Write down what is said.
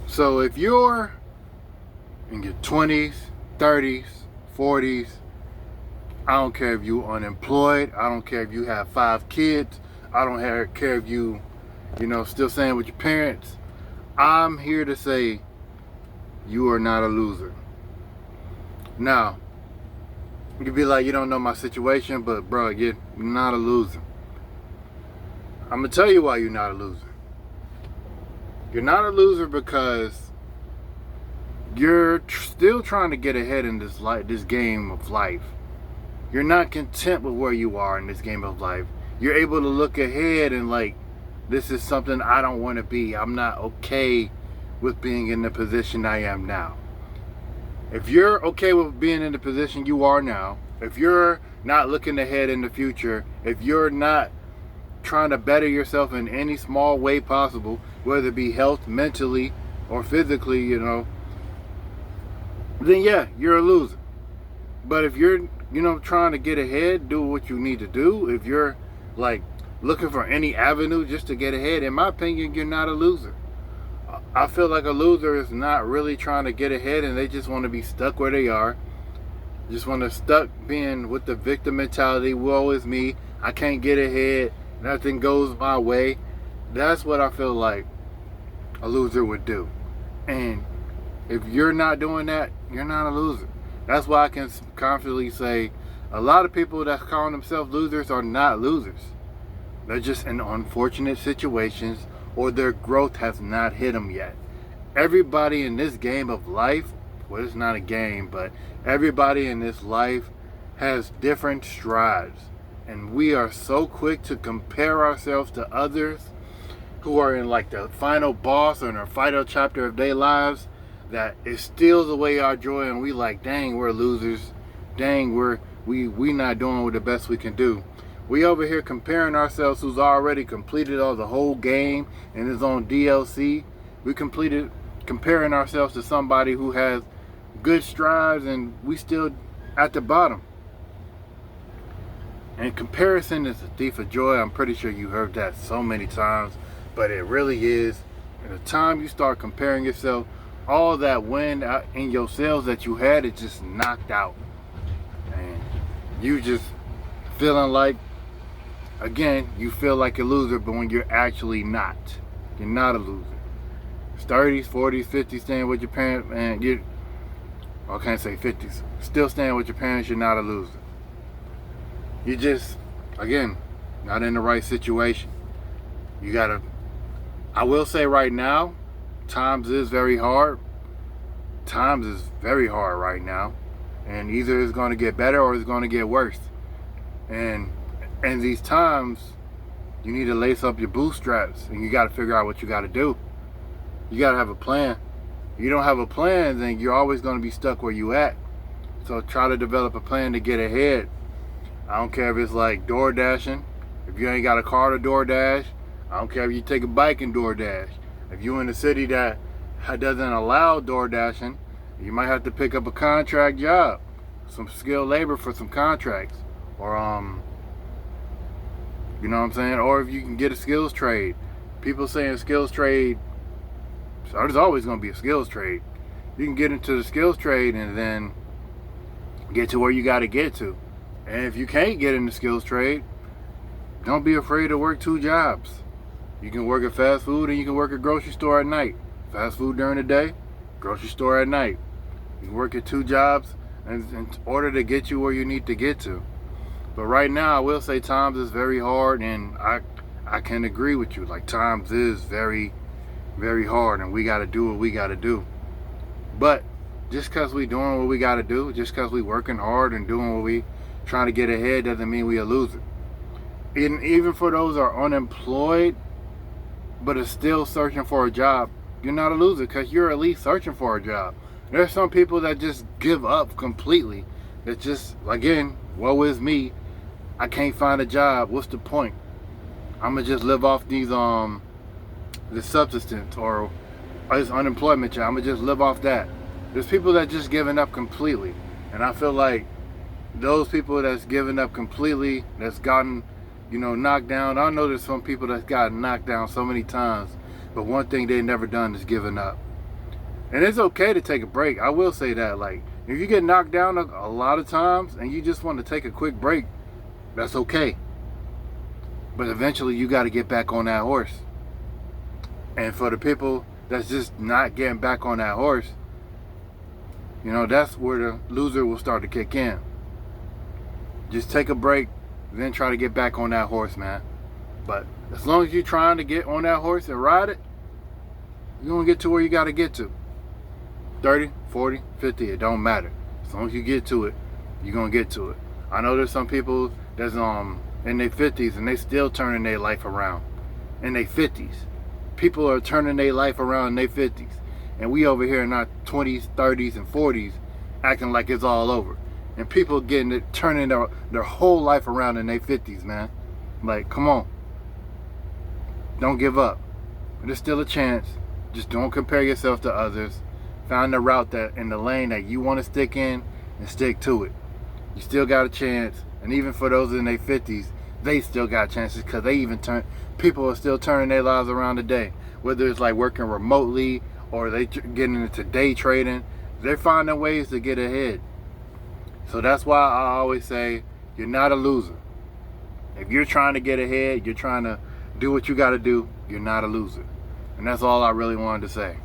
So if you're in your 20s, 30s, 40s, I don't care if you're unemployed, I don't care if you have 5 kids, I don't care if still staying with your parents. I'm here to say you are not a loser. Now, you'd be like, you don't know my situation, but bro, you're not a loser. I'm gonna tell you why you're not a loser. You're not a loser because you're still trying to get ahead in this game of life. You're not content with where you are in this game of life. You're able to look ahead and like, this is something I don't want to be. I'm not okay with being in the position I am now. If you're okay with being in the position you are now, if you're not looking ahead in the future, if you're not trying to better yourself in any small way possible, whether it be health, mentally, or physically, then yeah, you're a loser. But if you're, trying to get ahead, do what you need to do, if you're like looking for any avenue just to get ahead, in my opinion, you're not a loser. I feel like a loser is not really trying to get ahead and they just want to be stuck where they are. Just want to stuck being with the victim mentality. Woe is me. I can't get ahead. Nothing goes my way. That's what I feel like a loser would do. And if you're not doing that, you're not a loser. That's why I can confidently say a lot of people that call themselves losers are not losers. They're just in unfortunate situations or their growth has not hit them yet. Everybody in this game of life, well, it's not a game, but everybody in this life has different strides. And we are so quick to compare ourselves to others who are in like the final boss or in the final chapter of their lives, that it steals away our joy and we like, dang, we're losers. Dang, we not doing the best we can do. We over here comparing ourselves who's already completed all the whole game and is on DLC. We comparing ourselves to somebody who has good strides and we still at the bottom. And comparison is a thief of joy. I'm pretty sure you heard that so many times, but it really is. And the time you start comparing yourself, all that wind in your sails that you had, it just knocked out. And you just feeling like, again, you feel like a loser, but when you're actually not. You're not a loser. 30s, 40s, 50s, staying with your parents, and I can't say 50s, still staying with your parents, you're not a loser. You just, again, not in the right situation. I will say right now, times is very hard. Times is very hard right now. And either it's going to get better or it's going to get worse. And in these times, you need to lace up your bootstraps and you got to figure out what you got to do. You got to have a plan. If you don't have a plan, then you're always going to be stuck where you at. So try to develop a plan to get ahead. I don't care if it's like door dashing. If you ain't got a car to door dash, I don't care if you take a bike and door dash. If you're in a city that doesn't allow door dashing, you might have to pick up a contract job, some skilled labor for some contracts, or you know what I'm saying? Or if you can get a skills trade. People saying skills trade, so there's always going to be a skills trade. You can get into the skills trade and then get to where you got to get to. And if you can't get in the skills trade, don't be afraid to work 2 jobs. You can work at fast food and you can work at grocery store at night. Fast food during the day, grocery store at night. You can work at 2 jobs in order to get you where you need to get to. But right now, I will say times is very hard, and I can agree with you. Like, times is very, very hard, and we got to do what we got to do. But just because we doing what we got to do, just because we working hard and doing what we trying to get ahead, doesn't mean we a loser. And even for those who are unemployed but are still searching for a job, you're not a loser because you're at least searching for a job. There's some people that just give up completely. That just, again, woe is me. I can't find a job. What's the point? I'm gonna just live off these this subsistence or this unemployment job. I'm gonna just live off that. There's people that just giving up completely, and I feel like those people that's given up completely, that's gotten, knocked down. I know there's some people that's gotten knocked down so many times, but one thing they never done is given up. And it's okay to take a break. I will say that. Like, if you get knocked down a lot of times and you just want to take a quick break, that's okay. But eventually you got to get back on that horse. And for the people that's just not getting back on that horse, you know, that's where the loser will start to kick in. Just take a break, then try to get back on that horse, man. But as long as you're trying to get on that horse and ride it, you're going to get to where you got to get to. 30, 40, 50, it don't matter. As long as you get to it, you're going to get to it. I know there's some people that's in their 50s and they still turning their life around. In their 50s. People are turning their life around in their 50s. And we over here in our 20s, 30s, and 40s acting like it's all over. And people turning their whole life around in their 50s, man. Like, come on. Don't give up. There's still a chance. Just don't compare yourself to others. Find the route that in the lane that you want to stick in and stick to it. You still got a chance. And even for those in their 50s, they still got chances because people are still turning their lives around today. Whether it's like working remotely or they getting into day trading, they're finding ways to get ahead. So that's why I always say you're not a loser. If you're trying to get ahead, you're trying to do what you got to do, you're not a loser. And that's all I really wanted to say.